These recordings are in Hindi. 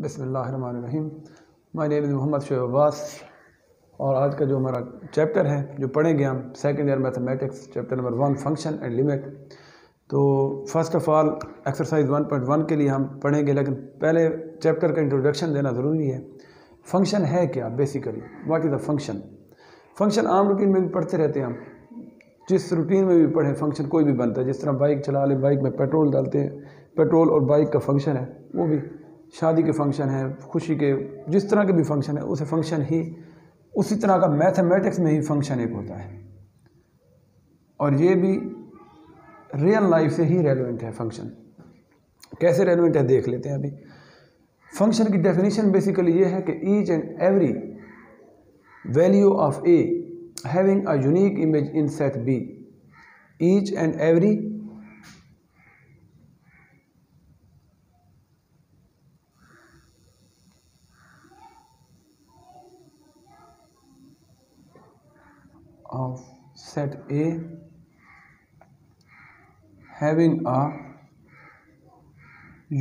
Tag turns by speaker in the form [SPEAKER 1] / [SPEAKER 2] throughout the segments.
[SPEAKER 1] बिस्मिल्लाहिर्रहमानिर्रहीम। My name is Mohammed Shoaib Abbas और आज का जो हमारा चैप्टर है जो पढ़ेंगे हम second year mathematics chapter number 1 function and limit. तो फर्स्ट ऑफ़ ऑल एक्सरसाइज 1.1 के लिए हम पढ़ेंगे, लेकिन पहले चैप्टर का इंट्रोडक्शन देना ज़रूरी है। फंक्शन है क्या basically, what is the function. Function आम रूटीन में भी पढ़ते रहते हैं हम, जिस रूटीन में भी पढ़ें फंक्शन कोई भी बनता है। जिस तरह बाइक चला ले, बाइक में पेट्रोल डालते हैं, पेट्रोल और बाइक का फंक्शन है, वो भी शादी के फंक्शन है, खुशी के, जिस तरह के भी फंक्शन है उसे फंक्शन ही, उसी तरह का मैथमेटिक्स में ही फंक्शन एक होता है और ये भी रियल लाइफ से ही रेलेवेंट है। फंक्शन कैसे रेलेवेंट है देख लेते हैं अभी। फंक्शन की डेफिनेशन बेसिकली ये है कि each and every value of A having a unique image in set B, each and every of set A having a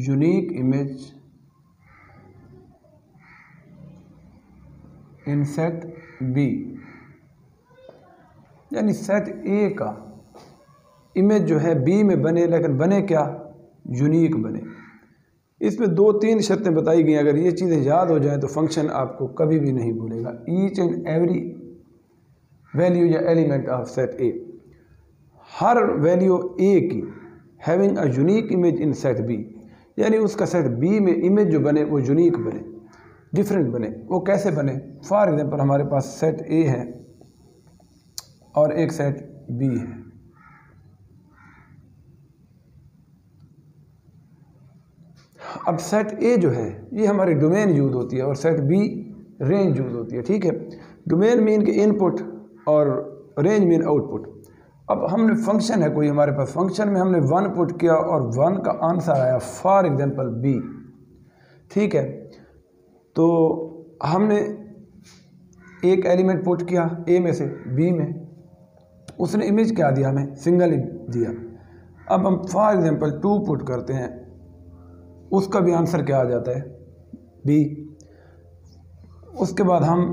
[SPEAKER 1] unique image in set B, यानी सेट A का इमेज जो है B में बने, लेकिन बने क्या, यूनिक बने। इसमें 2-3 शर्तें बताई गई। अगर ये चीज़ें याद हो जाएं तो फंक्शन आपको कभी भी नहीं भूलेगा। ईच एंड एवरी वैल्यू या एलिमेंट ऑफ सेट ए, हर वैल्यू ए की having a unique image in set B, यानी उसका सेट बी में इमेज जो बने वो यूनिक बने, डिफरेंट बने। वो कैसे बने? फॉर एग्जांपल हमारे पास सेट ए है और एक सेट बी है। अब सेट ए जो है ये हमारी डोमेन यूज होती है और सेट बी रेंज यूज होती है। ठीक है, डोमेन मीन के इनपुट और रेंज मीन आउटपुट। अब हमने फंक्शन है कोई हमारे पास, फंक्शन में हमने 1 पुट किया और 1 का आंसर आया फॉर एग्जांपल बी। ठीक है, तो हमने एक एलिमेंट पुट किया ए में से बी में, उसने इमेज क्या दिया, हमें सिंगल दिया। अब हम फॉर एग्जांपल 2 पुट करते हैं, उसका भी आंसर क्या आ जाता है, बी। उसके बाद हम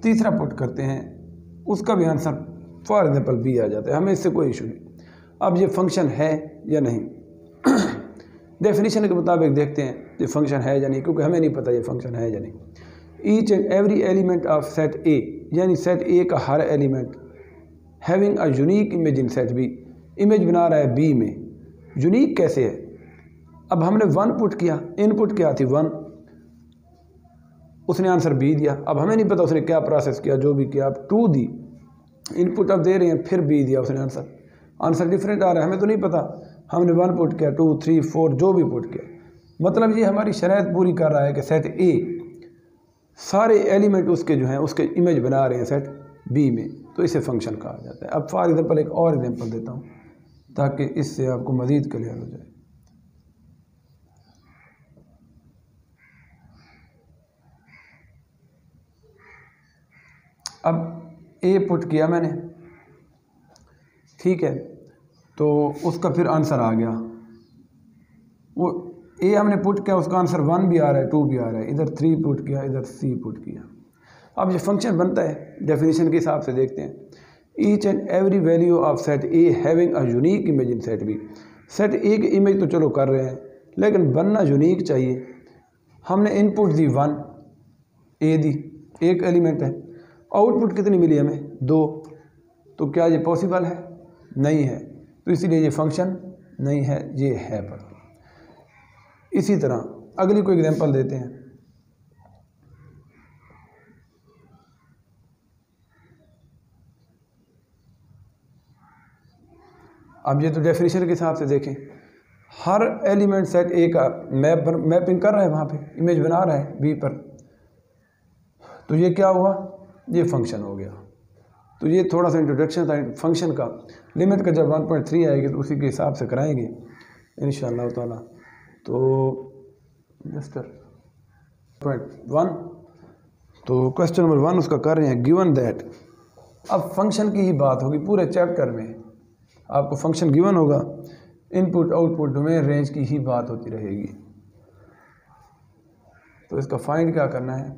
[SPEAKER 1] तीसरा पुट करते हैं, उसका भी आंसर फॉर एग्जांपल बी आ जाता है। हमें इससे कोई इशू नहीं। अब ये फंक्शन है या नहीं डेफिनेशन के मुताबिक देखते हैं ये फंक्शन है या नहीं, क्योंकि हमें नहीं पता ये फंक्शन है या नहीं। Each and every element of set A, यानी सेट ए का हर element having a unique image in set B, image बना रहा है बी में। यूनिक कैसे है? अब हमने 1 पुट किया, इनपुट क्या थी 1, उसने आंसर बी दिया। अब हमें नहीं पता उसने क्या प्रोसेस किया, जो भी किया। अब 2 दी, इनपुट अब दे रहे हैं, फिर बी दिया उसने आंसर डिफरेंट आ रहा है, हमें तो नहीं पता। हमने 1 पुट किया, 2, 3, 4 जो भी पुट किया, मतलब ये हमारी शर्त पूरी कर रहा है कि सेट ए सारे एलिमेंट उसके जो हैं उसके इमेज बना रहे हैं सेट बी में, तो इसे फंक्शन कहा जाता है। अब फॉर एग्जांपल एक और एग्जांपल देता हूँ ताकि इससे आपको मज़ीद क्लियर हो जाए। अब ए पुट किया मैंने, ठीक है, तो उसका फिर आंसर आ गया। वो ए हमने पुट किया, उसका आंसर 1 भी आ रहा है, 2 भी आ रहा है। इधर 3 पुट किया, इधर C पुट किया। अब ये फंक्शन बनता है डेफिनेशन के हिसाब से देखते हैं। Each and every value of set A having a unique image in set B, set A की इमेज तो चलो कर रहे हैं, लेकिन बनना यूनिक चाहिए। हमने इनपुट दी 1, ए दी, एक एलिमेंट है। आउटपुट कितनी मिली हमें? 2। तो क्या ये पॉसिबल है? नहीं है, तो इसीलिए ये फंक्शन नहीं है, ये है पर। इसी तरह अगली कोई एग्जांपल देते हैं। अब ये तो डेफिनेशन के हिसाब से देखें, हर एलिमेंट सेट ए का मैपिंग कर रहा है, वहाँ पे इमेज बना रहा है बी पर, तो ये क्या हुआ, ये फंक्शन हो गया। तो ये थोड़ा सा इंट्रोडक्शन था फंक्शन का। लिमिट का जब 1.3 आएगी तो उसी के हिसाब से कराएंगे इंशाअल्लाह ताला। तो जस्ट 1, तो क्वेश्चन नंबर 1 उसका कर रहे हैं, गिवन दैट। अब फंक्शन की ही बात होगी पूरे चैप्टर में, आपको फंक्शन गिवन होगा, इनपुट आउटपुट डोमेन रेंज की ही बात होती रहेगी। तो इसका फाइंड क्या करना है,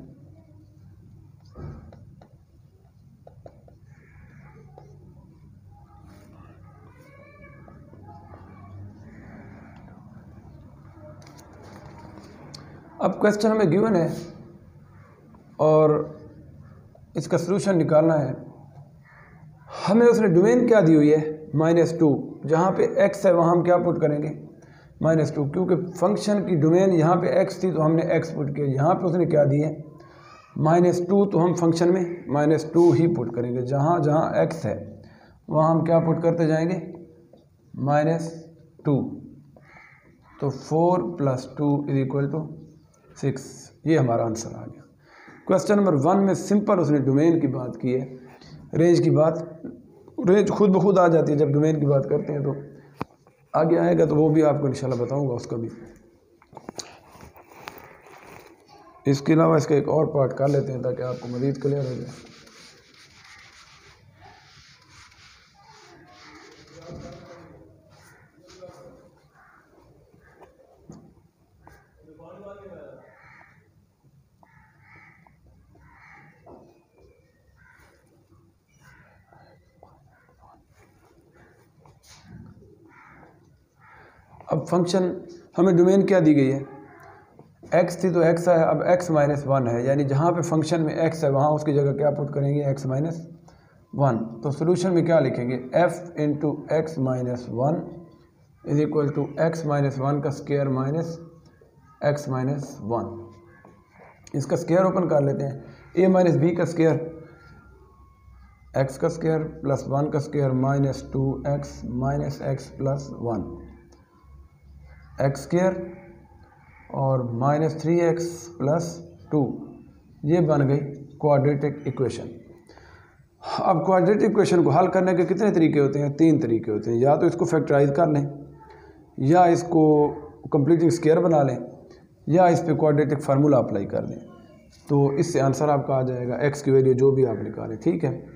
[SPEAKER 1] अब क्वेश्चन हमें गिवन है और इसका सलूशन निकालना है। हमें उसने डोमेन क्या दी हुई है, -2, जहाँ पे x है वहाँ हम क्या पुट करेंगे, -2, क्योंकि फंक्शन की डोमेन यहाँ पे x थी तो हमने x पुट किया। यहाँ पे उसने क्या दी है, -2, तो हम फंक्शन में -2 ही पुट करेंगे। जहाँ जहाँ x है वहाँ हम क्या पुट करते जाएंगे, -2। तो 4 + 2 = 6। ये हमारा आंसर आ गया। क्वेश्चन नंबर 1 में सिंपल उसने डोमेन की बात की है, रेंज की बात, रेंज खुद ब खुद आ जाती है जब डोमेन की बात करते हैं। तो आगे आएगा तो वो भी आपको इंशाल्लाह बताऊंगा उसका भी। इसके अलावा इसका एक और पार्ट कर लेते हैं ताकि आपको मज़ीद क्लियर हो जाए। अब फंक्शन हमें डोमेन क्या दी गई है, x थी तो x है, अब x - 1 है, यानी जहाँ पे फंक्शन में x है वहाँ उसकी जगह क्या पुट करेंगे, x - 1। तो सोल्यूशन में क्या लिखेंगे, f × x - 1 = x - 1 का स्क्वायर माइनस x - 1। इसका स्क्वायर ओपन कर लेते हैं, a - b का स्क्वायर x का स्क्वायर प्लस 1 का square -2x - x + 1 x square और -3x + 2, ये बन गई क्वाड्रेटिक इक्वेशन। अब क्वाड्रेटिक इक्वेशन को हल करने के कितने तरीके होते हैं, 3 तरीके होते हैं। या तो इसको फैक्टराइज कर लें, या इसको कंप्लीटिंग स्क्वायर बना लें, या इस पे क्वाड्रेटिक फार्मूला अप्लाई कर दें। तो इससे आंसर आपका आ जाएगा, x की वैल्यू जो भी आप निकालें, ठीक है।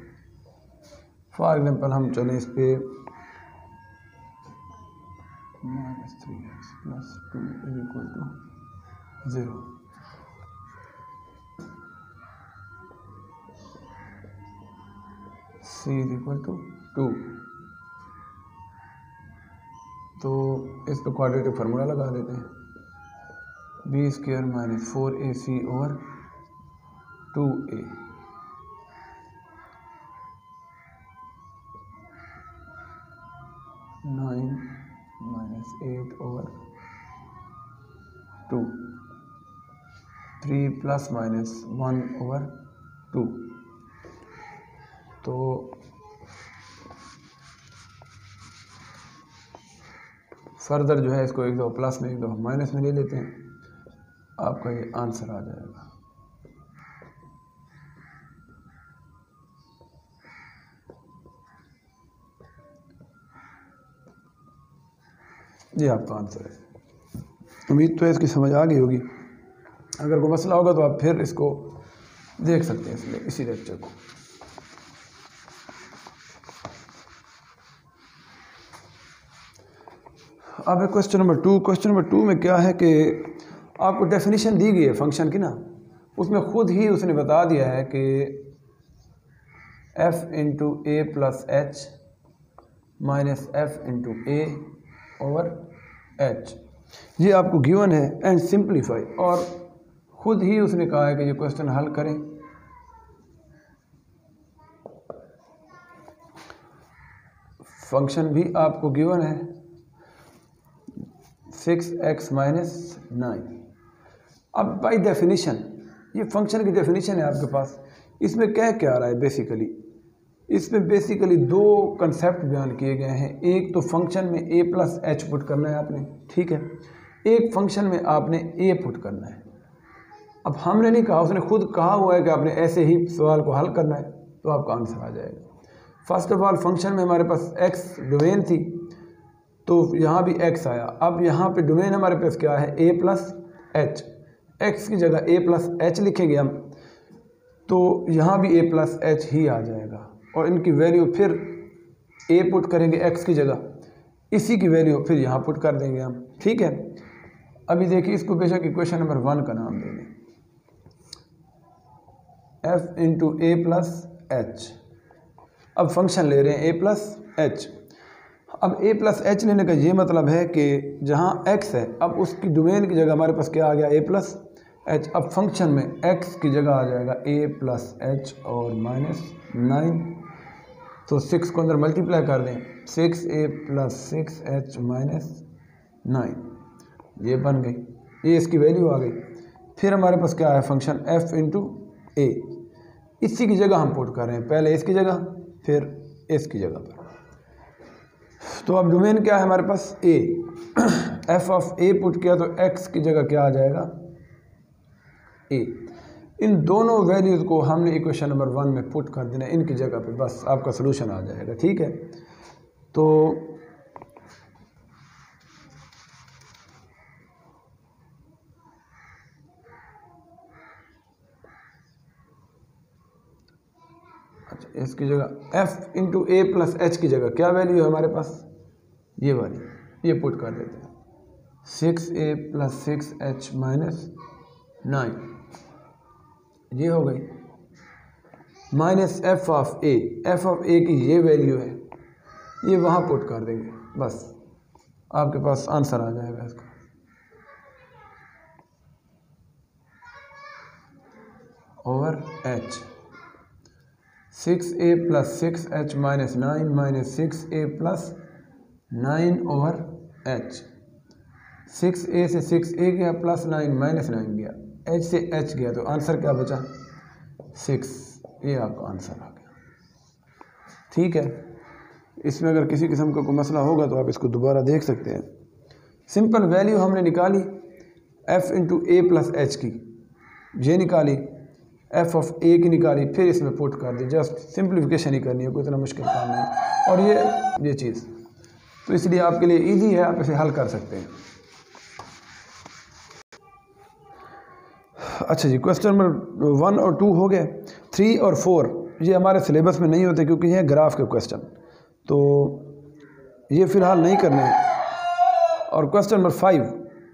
[SPEAKER 1] फॉर एग्जांपल हम चलें इस पे -3x + 2 = 0। c = 2। तो इस पे क्वाड्रेटिक फार्मूला लगा देते हैं, b² - 4ac/2a 9 - 8/2 3 ± 1/2। तो फर्दर जो है इसको एक दफ़ा प्लस में एक दफ़ा माइनस में ले लेते हैं, आपका ये आंसर आ जाएगा। ये आपका आंसर है। उम्मीद तो है इसकी समझ आ गई होगी। अगर कोई मसला होगा तो आप फिर इसको देख सकते हैं, इसलिए इसी लेक्चर को। अब है क्वेश्चन नंबर 2। क्वेश्चन नंबर 2 में क्या है कि आपको डेफिनेशन दी गई है फंक्शन की ना, उसमें ख़ुद ही उसने बता दिया है कि f × a + h - f × a/h, ये आपको गिवन है एंड सिंप्लीफाई। और ख़ुद ही उसने कहा है कि ये क्वेश्चन हल करें। फंक्शन भी आपको गिवन है 6x - 9। अब बाय डेफिनेशन ये फंक्शन की डेफिनेशन है आपके पास। इसमें क्या रहा है बेसिकली, इसमें बेसिकली 2 कंसेप्ट बयान किए गए हैं। एक तो फंक्शन में a + h पुट करना है आपने, ठीक है। एक फंक्शन में आपने a पुट करना है। अब हमने नहीं कहा, उसने खुद कहा हुआ है कि आपने ऐसे ही सवाल को हल करना है, तो आपका आंसर आ जाएगा। फर्स्ट ऑफ ऑल फंक्शन में हमारे पास x डोमेन थी, तो यहाँ भी x आया। अब यहाँ पे डोमेन हमारे पास क्या है, a + h। x की जगह a + h लिखेंगे हम, तो यहाँ भी a + h ही आ जाएगा। और इनकी वैल्यू फिर a पुट करेंगे x की जगह, इसी की वैल्यू फिर यहाँ पुट कर देंगे हम, ठीक है। अभी देखिए इसको बेशक इक्वेशन नंबर 1 का नाम देंगे। एफ इंटू ए प्लस एच। अब फंक्शन ले रहे हैं ए प्लस एच। अब ए प्लस एच लेने का ये मतलब है कि जहाँ एक्स है, अब उसकी डोमेन की जगह हमारे पास क्या आ गया, ए प्लस एच। अब फंक्शन में एक्स की जगह आ जाएगा ए प्लस एच और माइनस 9। तो 6 को अंदर मल्टीप्लाई कर दें, 6a प्लस 6h माइनस 9, ये बन गई, ये इसकी वैल्यू आ गई। फिर हमारे पास क्या है फंक्शन f इंटू ए, इसी की जगह हम पुट कर रहे हैं, पहले इसकी जगह फिर इसकी जगह पर। तो अब डोमेन क्या है हमारे पास a, f of a put किया तो x की जगह क्या आ जाएगा a। इन दोनों वैल्यूज़ को हमने इक्वेशन नंबर 1 में पुट कर देना इनकी जगह पे, बस आपका सोल्यूशन आ जाएगा। ठीक है, तो अच्छा, इसकी जगह f इंटू ए प्लस एच की जगह क्या वैल्यू है हमारे पास, ये वाली, ये पुट कर देते हैं, 6a प्लस 6h माइनस 9, ये हो गई, minus f of A, f of A की ये वैल्यू है, ये वहाँ पुट कर देंगे, बस आपके पास आंसर आ जाएगा इसका। Over H, 6a plus 6h minus 9 minus 6a plus 9 over h, 6a से 6a गया प्लस 9 माइनस 9 गया, h से h गया, तो आंसर क्या बचा 6, ये आपका आंसर आ गया। ठीक है, इसमें अगर किसी किस्म का कोई मसला होगा तो आप इसको दोबारा देख सकते हैं। सिंपल वैल्यू हमने निकाली f इंटू ए प्लस एच की, ये निकाली, f ऑफ a की निकाली, फिर इसमें पुट कर दी, जस्ट सिंप्लीफिकेशन ही करनी है, कोई इतना मुश्किल काम नहीं। और ये चीज़ तो इसलिए आपके लिए इजी है, आप इसे हल कर सकते हैं। अच्छा जी, क्वेश्चन नंबर 1 और 2 हो गए। 3 और 4 ये हमारे सिलेबस में नहीं होते क्योंकि ये ग्राफ के क्वेश्चन, तो ये फ़िलहाल नहीं करने हैं। और क्वेश्चन नंबर 5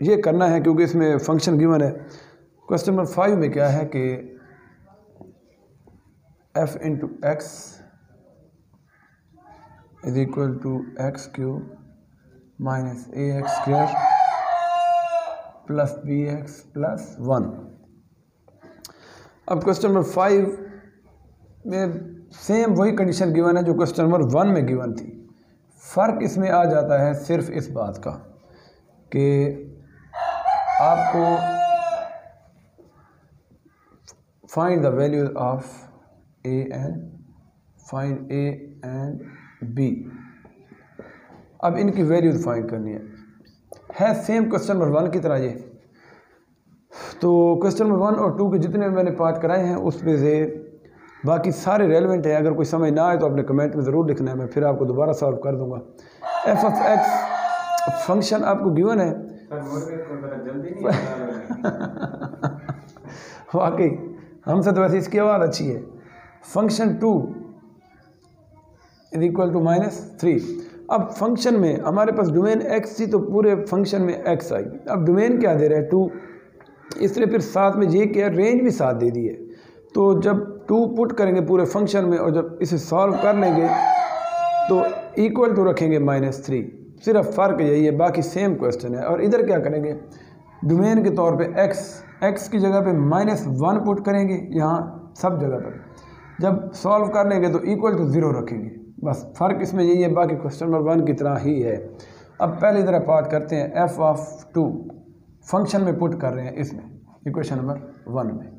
[SPEAKER 1] ये करना है क्योंकि इसमें फंक्शन गिवन है। क्वेश्चन नंबर 5 में क्या है कि f into x is equal to x cube minus a x square plus b x plus 1। अब क्वेश्चन नंबर 5 में सेम वही कंडीशन गिवन है जो क्वेश्चन नंबर 1 में गिवन थी। फ़र्क इसमें आ जाता है सिर्फ इस बात का कि आपको find the values of a and find a and b। अब इनकी वैल्यूज फाइंड करनी है सेम क्वेश्चन नंबर 1 की तरह ये। तो क्वेश्चन नंबर 1 और 2 के जितने मैंने पार्ट कराए हैं उसमें से बाकी सारे रेलेवेंट हैं। अगर कोई समझ ना आए तो अपने कमेंट में ज़रूर लिखना है, मैं फिर आपको दोबारा सॉल्व कर दूंगा। एफ ऑफ एक्स फंक्शन आपको गिवन है, वाकई हमसे तो वैसे इसकी आवाज़ अच्छी है। Function 2 is equal to minus 3। अब फंक्शन में हमारे पास डोमेन x थी तो पूरे फंक्शन में x आई। अब डोमेन क्या दे रहा है 2, इसलिए फिर साथ में ये क्या रेंज भी साथ दे दी है। तो जब 2 पुट करेंगे पूरे फंक्शन में और जब इसे सॉल्व कर लेंगे तो इक्वल टू रखेंगे -3। सिर्फ फ़र्क यही है, बाकी सेम क्वेश्चन है। और इधर क्या करेंगे, डोमेन के तौर पे x की जगह पे -1 पुट करेंगे यहाँ सब जगह पर। जब सॉल्व कर लेंगे तो इक्वल टू 0 रखेंगे, बस फ़र्क इसमें यही है, बाकी क्वेश्चन नंबर 1 की तरह ही है। अब पहले इधर पार्ट करते हैं, f ऑफ 2 फंक्शन में पुट कर रहे हैं इसमें इक्वेशन नंबर 1 में।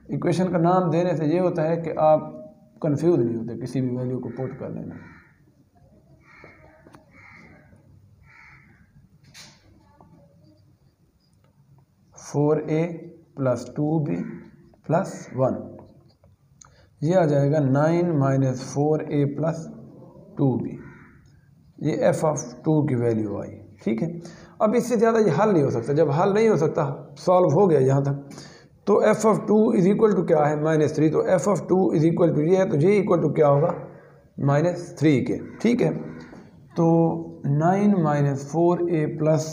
[SPEAKER 1] इक्वेशन का नाम देने से ये होता है कि आप कंफ्यूज नहीं होते किसी भी वैल्यू को पुट करने में। (4a + 2b + 1) ये आ जाएगा 9 - 4a + 2b। ये f ऑफ 2 की वैल्यू आई। ठीक है, अब इससे ज़्यादा ये हल नहीं हो सकता। जब हल नहीं हो सकता, सॉल्व हो गया यहाँ तक, तो f of 2 is equal to क्या है -3। तो f of 2 is equal to ये है, तो ये इक्वल टू क्या होगा -3 के। ठीक है, तो 9 - 4a +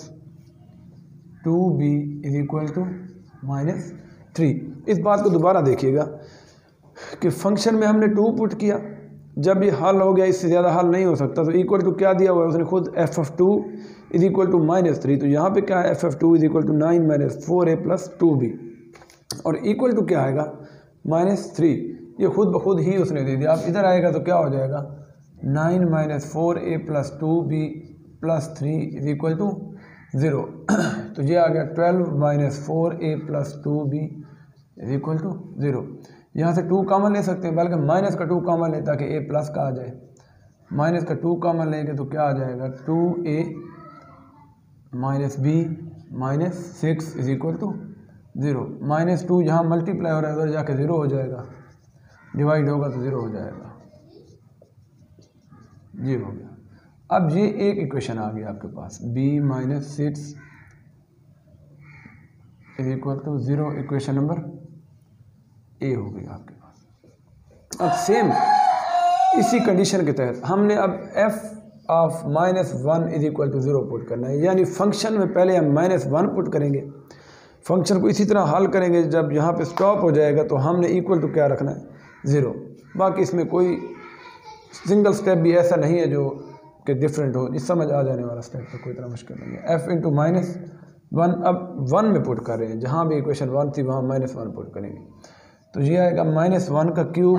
[SPEAKER 1] 2b is equal to 3। इस बात को दोबारा देखिएगा कि फंक्शन में हमने 2 पुट किया, जब ये हल हो गया, इससे ज़्यादा हल नहीं हो सकता, तो इक्वल टू क्या दिया हुआ है उसने खुद, f(2) इज इक्वल टू -3। तो यहाँ पे क्या है, f(2) is equal to 9 - 4a + 2b, और इक्वल टू क्या आएगा, -3। ये खुद ब खुद ही उसने दे दिया। अब इधर आएगा तो क्या हो जाएगा, 9 - 4a + 2b + 3 is equal to 0। तो ये आ गया 12 - 4a + 2b is equal to 0। यहाँ से 2 कॉमन ले सकते हैं, बल्कि माइनस का 2 कॉमन ले ताकि a प्लस का आ जाए। माइनस का 2 कॉमन लेंगे तो क्या आ जाएगा, 2a - b - 6 is equal to 0। -2 यहाँ मल्टीप्लाई हो रहा है, उधर जाके 0 हो जाएगा, डिवाइड होगा तो 0 हो जाएगा, ये हो गया। अब ये एक इक्वेशन आ गई आपके पास, b - 6 is equal to 0, equation number A हो गई आपके पास। अब सेम इसी कंडीशन के तहत हमने अब f of -1 is equal to 0 put करना है, यानी फंक्शन में पहले हम -1 पुट करेंगे, फंक्शन को इसी तरह हल करेंगे, जब यहाँ पे स्टॉप हो जाएगा तो हमने इक्वल टू क्या रखना है, 0। बाकी इसमें कोई सिंगल स्टेप भी ऐसा नहीं है जो कि डिफरेंट हो, इस समझ आ जाने वाला स्टेप तो कोई इतना मुश्किल नहीं है। f इंटू -1 अब 1 में पुट कर रहे हैं, जहाँ भी इक्वेशन 1 थी वहाँ -1 पुट करेंगे, तो ये आएगा -1 का क्यूब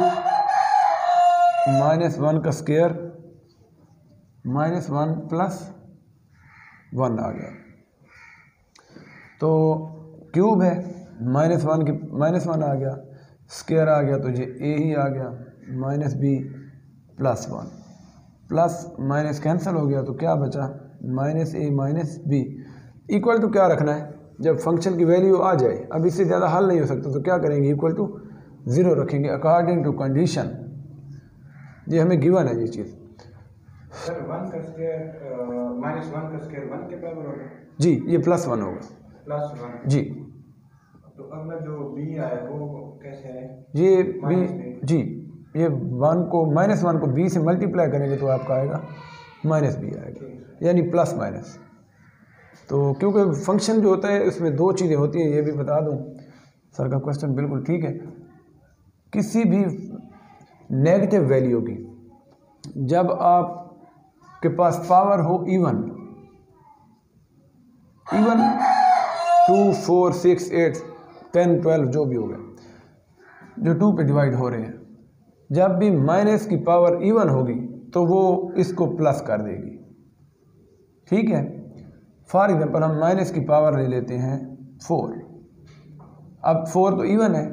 [SPEAKER 1] -1 का स्क्वायर -1 + 1 आ गया। तो क्यूब है, -1 की -1 आ गया, स्क्वायर आ गया, तो ये a ही आ गया, -b + 1, प्लस माइनस कैंसिल हो गया, तो क्या बचा, -a - b इक्वल टू क्या रखना है, जब फंक्शन की वैल्यू आ जाए, अब इससे ज़्यादा हल नहीं हो सकता, तो क्या करेंगे, इक्वल टू 0 रखेंगे अकॉर्डिंग टू कंडीशन। ये हमें गिवन है ये चीज़।
[SPEAKER 2] सर 1 का स्क्वायर -1 का स्क्वायर 1 के बराबर होगा
[SPEAKER 1] जी, ये +1 होगा,
[SPEAKER 2] +1
[SPEAKER 1] जी।
[SPEAKER 2] तो अगला जो b आया वो कैसे है,
[SPEAKER 1] ये b, जी, ये 1 को -1 को b से मल्टीप्लाई करेंगे तो आपका आएगा -b आएगा, यानी प्लस माइनस। तो क्योंकि फंक्शन जो होता है उसमें 2 चीज़ें होती हैं, ये भी बता दूं, सर का क्वेश्चन बिल्कुल ठीक है। किसी भी नेगेटिव वैल्यू की जब आपके पास पावर हो इवन 2, 4, 6, 8, 10, 12 जो भी हो गया, जो 2 पे डिवाइड हो रहे हैं, जब भी माइनस की पावर इवन होगी तो वो इसको प्लस कर देगी, ठीक है। फॉर एग्जांपल हम माइनस की पावर ले लेते हैं 4, अब 4 तो इवन है,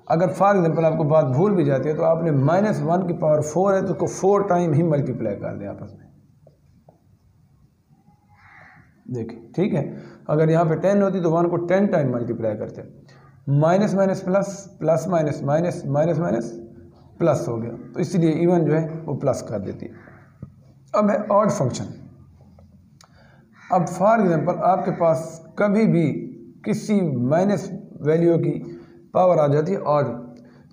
[SPEAKER 1] अगर फॉर एग्जांपल आपको बात भूल भी जाती है तो आपने -1 की पावर 4 है तो उसको 4 टाइम ही मल्टीप्लाई कर दें आपस में, देखिए, ठीक है। अगर यहाँ पे 10 होती तो 1 को 10 टाइम मल्टीप्लाई करते, minus minus plus, plus minus minus, minus minus plus हो गया, तो इसलिए इवन जो है वो प्लस कर देती है। अब है ऑड फंक्शन। अब फॉर एग्जांपल आपके पास कभी भी किसी माइनस वैल्यू की पावर आ जाती है ऑड,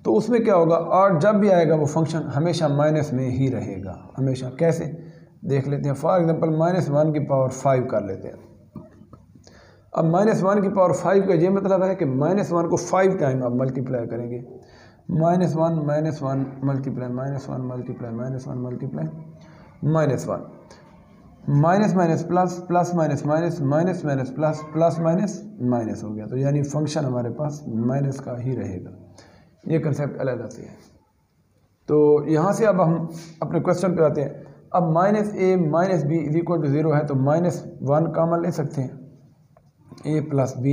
[SPEAKER 1] तो उसमें क्या होगा, ऑड जब भी आएगा वो फंक्शन हमेशा माइनस में ही रहेगा, हमेशा। कैसे देख लेते हैं, फॉर एग्जांपल -1 की पावर 5 कर लेते हैं। अब -1 की पावर 5 का ये मतलब है कि -1 को 5 टाइम आप मल्टीप्लाई करेंगे, -1 -1 multiply -1 multiply -1 multiply -1, minus minus plus, plus minus minus, minus minus plus, plus minus minus हो गया, तो यानी फंक्शन हमारे पास माइनस का ही रहेगा। ये कंसेप्ट अलग से है। तो यहाँ से अब हम अपने क्वेश्चन पे आते हैं। अब -a - b is equal to 0 है, तो -1 कॉमन ले सकते हैं, a + b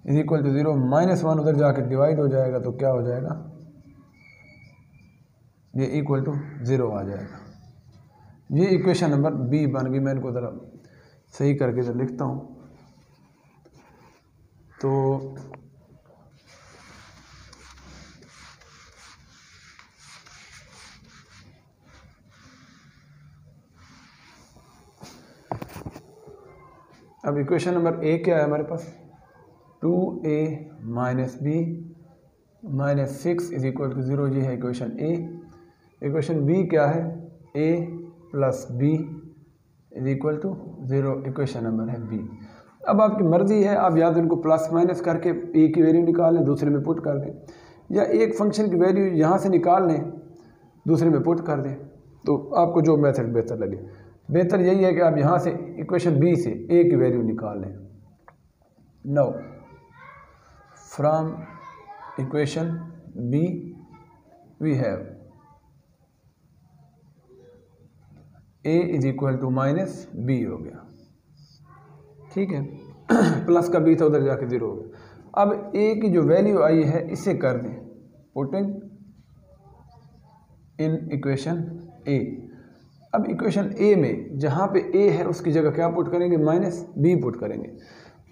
[SPEAKER 1] is equal to 0, -1 उधर जाकर डिवाइड हो जाएगा, तो क्या हो जाएगा, ये इक्वल टू 0 आ जाएगा। ये इक्वेशन नंबर बी बन गई। मैं इनको ज़रा सही करके जब लिखता हूँ तो अब इक्वेशन नंबर ए क्या है हमारे पास, 2a - b - 6 is equal to 0, ये है इक्वेशन ए। इक्वेशन बी क्या है, a + b is equal to 0, equation number है बी। अब आपकी मर्ज़ी है, आप या तो इनको प्लस माइनस करके ए की वैल्यू निकाल लें, दूसरे में पुट कर दें, या एक फंक्शन की वैल्यू यहाँ से निकाल लें, दूसरे में पुट कर दें। तो आपको जो मेथड बेहतर लगे। बेहतर यही है कि आप यहाँ से इक्वेशन बी से ए की वैल्यू निकाल लें। Now from equation B we have A is equal to minus B हो गया, ठीक है। प्लस का बी था, उधर जाके ज़ीरो हो गया। अब ए की जो वैल्यू आई है इसे कर दें पुटिंग इन इक्वेशन ए। अब इक्वेशन ए में जहाँ पे ए है उसकी जगह क्या पुट करेंगे, माइनस बी पुट करेंगे।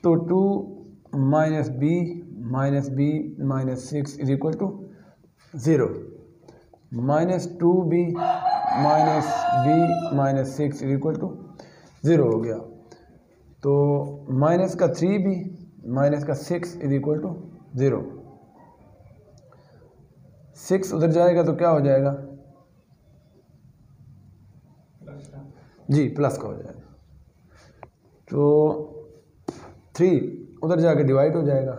[SPEAKER 1] तो 2 minus B minus 6 is equal to 0, minus 2b minus 6 is equal to 0 हो गया। तो माइनस का 3b माइनस का 6 इज इक्वल टू 0। 6 उधर जाएगा तो क्या हो जाएगा जी, प्लस का हो जाएगा। तो 3 उधर जाके डिवाइड हो जाएगा,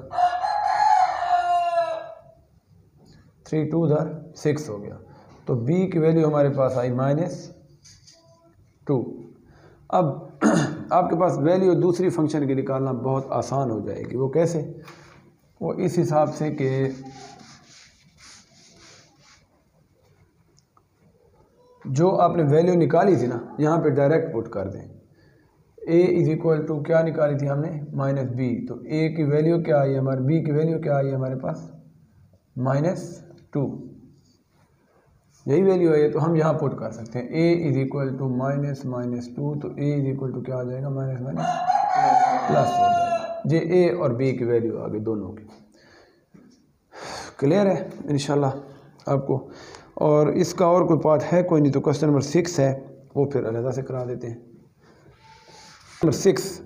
[SPEAKER 1] 3 2 उधर 6 हो गया। तो b की वैल्यू हमारे पास आई -2। अब आपके पास वैल्यू दूसरी फंक्शन की निकालना बहुत आसान हो जाएगी। वो कैसे? वो इस हिसाब से कि जो आपने वैल्यू निकाली थी ना, यहाँ पे डायरेक्ट पुट कर दें। a इज इक्वल टू क्या निकाली थी हमने, -b। तो a की वैल्यू क्या आई हमारे, b की वैल्यू क्या आई हमारे पास -2, यही वैल्यू है। तो हम यहाँ पुट कर सकते हैं a इज इक्वल टू -2। तो a इज इक्वल टू क्या आ जाएगा, माइनस प्लस हो जाएगा। ये a और b की वैल्यू आ गई दोनों की। क्लियर है इंशाल्लाह आपको। और इसका और कोई पार्ट है कोई नहीं, तो क्वेश्चन नंबर 6 है, वो फिर अलग से करा देते हैं। नंबर 6,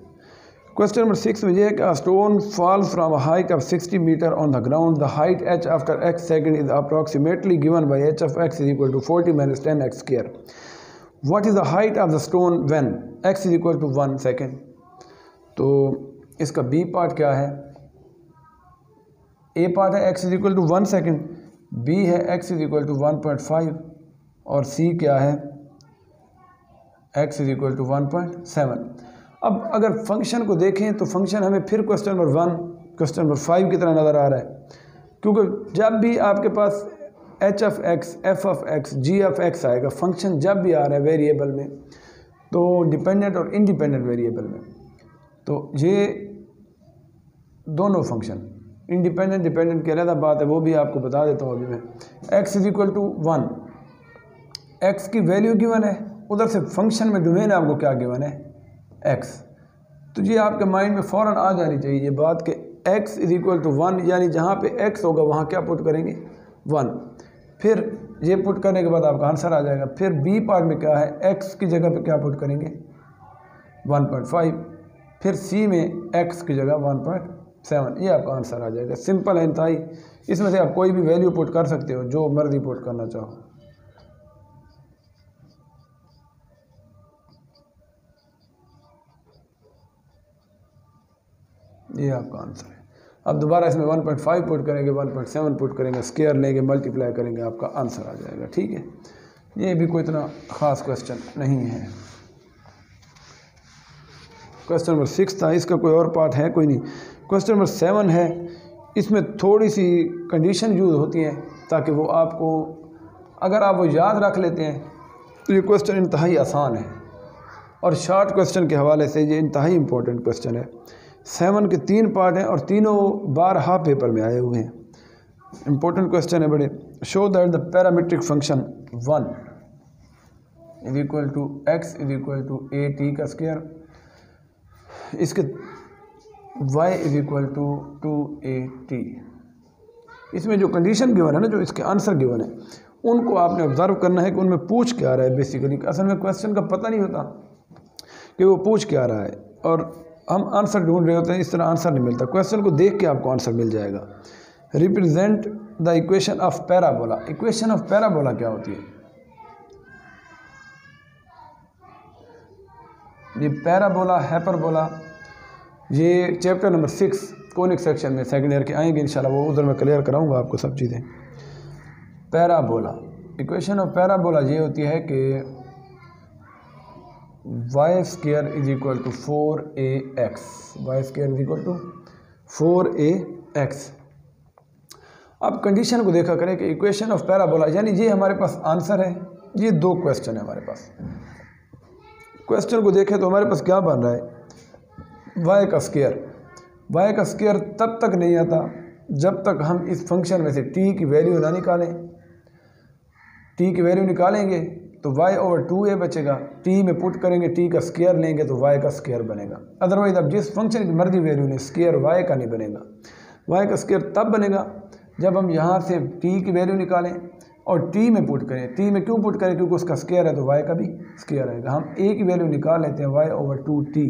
[SPEAKER 1] क्वेश्चन नंबर 6 में यह है कि a stone falls from a height of 60 meter on the ground. The height h after x second is approximately given by h of x is equal to 40 minus 10x square. What is the height of the stone when x is equal to 1 second? तो इसका b पार्ट क्या है, a पार्ट है x is equal to 1 second, b है x is equal to 1.5 और c क्या है, x is equal to 1.7। अब अगर फंक्शन को देखें तो फंक्शन हमें फिर क्वेश्चन नंबर 1 क्वेश्चन नंबर 5 की तरह नज़र आ रहा है, क्योंकि जब भी आपके पास h of x, f of x, g of x आएगा, फंक्शन जब भी आ रहा है वेरिएबल में, तो डिपेंडेंट और इंडिपेंडेंट वेरिएबल में, तो ये दोनों फंक्शन इंडिपेंडेंट डिपेंडेंट की अलग बात है, वो भी आपको बता देता हूँ अभी मैं। x is equal to 1, x की वैल्यू गिवन है, उधर से फंक्शन में डोमेन आपको क्या गिवन है, x। तो ये आपके माइंड में फ़ौरन आ जानी चाहिए ये बात कि x इज इक्वल टू 1, यानी जहाँ पे x होगा वहाँ क्या पुट करेंगे, 1। फिर ये पुट करने के बाद आपका आंसर आ जाएगा। फिर b पार्ट में क्या है, x की जगह पे क्या पुट करेंगे, 1.5। फिर c में x की जगह 1.7, ये आपका आंसर आ जाएगा। सिंपल है इंतहाई। इसमें से आप कोई भी वैल्यू पुट कर सकते हो, जो मर्जी पुट करना चाहो। ये आपका आंसर है। अब दोबारा इसमें 1.5 पुट करेंगे, 1.7 पुट करेंगे, स्क्वायर लेंगे, मल्टीप्लाई करेंगे, आपका आंसर आ जाएगा। ठीक है, ये भी कोई इतना ख़ास क्वेश्चन नहीं है। क्वेश्चन नंबर 6 था, इसका कोई और पार्ट है कोई नहीं। क्वेश्चन नंबर 7 है, इसमें थोड़ी सी कंडीशन यूज़ होती है ताकि वो आपको, अगर आप वो याद रख लेते हैं तो ये क्वेश्चन इंतहाई आसान है, और शॉर्ट क्वेश्चन के हवाले से ये इंतहाई इम्पोर्टेंट क्वेश्चन है। 7 के 3 पार्ट हैं और तीनों बार हाफ पेपर में आए हुए हैं। इम्पोर्टेंट क्वेश्चन है बड़े। Show that the parametric function 1 is equal to x is equal to a t का स्क्वायर, इसके y is equal to 2at। इसमें जो कंडीशन गिवन है ना, जो इसके आंसर गिवन है, उनको आपने ऑब्जर्व करना है कि उनमें पूछ क्या रहा है। बेसिकली असल में क्वेश्चन का पता नहीं होता कि वो पूछ क्या रहा है, और हम आंसर ढूंढ रहे होते हैं, इस तरह आंसर नहीं मिलता। क्वेश्चन को देख के आपको आंसर मिल जाएगा। Represent the equation of parabola. Equation of parabola क्या होती है? ये पैराबोला, हाइपरबोला, ये चैप्टर नंबर 6 कॉनिक सेक्शन में सेकंड ईयर के आएंगे इंशाल्लाह, वो उधर मैं क्लियर कराऊंगा आपको सब चीज़ें। पैराबोला, इक्वेशन ऑफ पैराबोला ये होती है कि y square is equal to 4ax, y square is equal to 4ax। अब कंडीशन को देखा करें कि इक्वेशन ऑफ पैराबोला, यानी ये हमारे पास आंसर है, ये दो क्वेश्चन है हमारे पास। क्वेश्चन को देखें तो हमारे पास क्या बन रहा है, वाई का स्क्वायर। वाई का स्क्वायर तब तक नहीं आता जब तक हम इस फंक्शन में से टी की वैल्यू ना निकालें। टी की वैल्यू निकालेंगे तो y ओवर 2a बचेगा, टी में पुट करेंगे, टी का स्क्वायर लेंगे तो y का स्क्वायर बनेगा। अदरवाइज अब जिस फंक्शन की मर्जी वैल्यू लें, स्क्वायर y का नहीं बनेगा। y का स्क्वायर तब बनेगा जब हम यहाँ से t की वैल्यू निकालें और t में पुट करें। t में क्यों पुट करें, क्योंकि उसका स्क्वायर है तो y का भी स्क्वायर आएगा। हम a की वैल्यू निकाल लेते हैं y ओवर 2t,